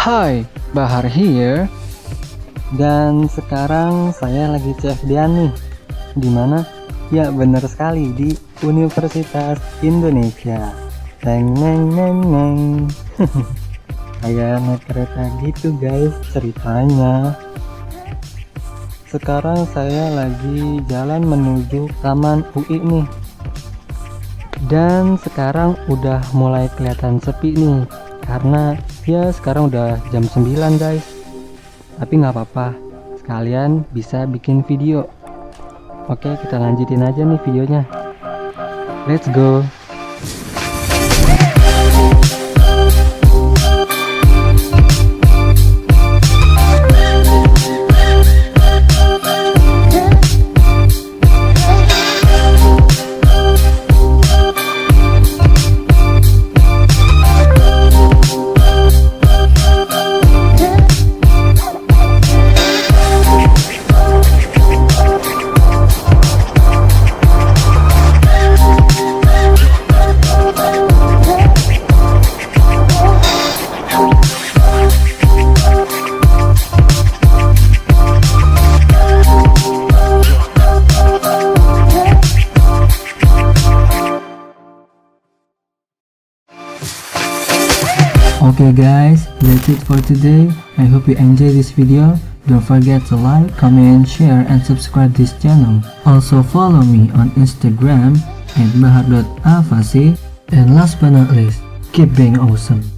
Hai, Bahar here. Dan sekarang saya lagi CFD-an nih. Di mana? Ya benar sekali, di Universitas Indonesia. Neng neng neng neng. Kayak naik kereta gitu guys ceritanya. Sekarang saya lagi jalan menuju Taman UI nih. Dan sekarang udah mulai kelihatan sepi nih. Karena ya sekarang udah jam 9 guys. Tapi nggak apa-apa, sekalian bisa bikin video. Oke, kita lanjutin aja nih videonya. Let's go. Okay guys, that's it for today. I hope you enjoy this video. Don't forget to like, comment, share, and subscribe this channel. Also follow me on Instagram @bahar.avasi. And last but not least, keep being awesome.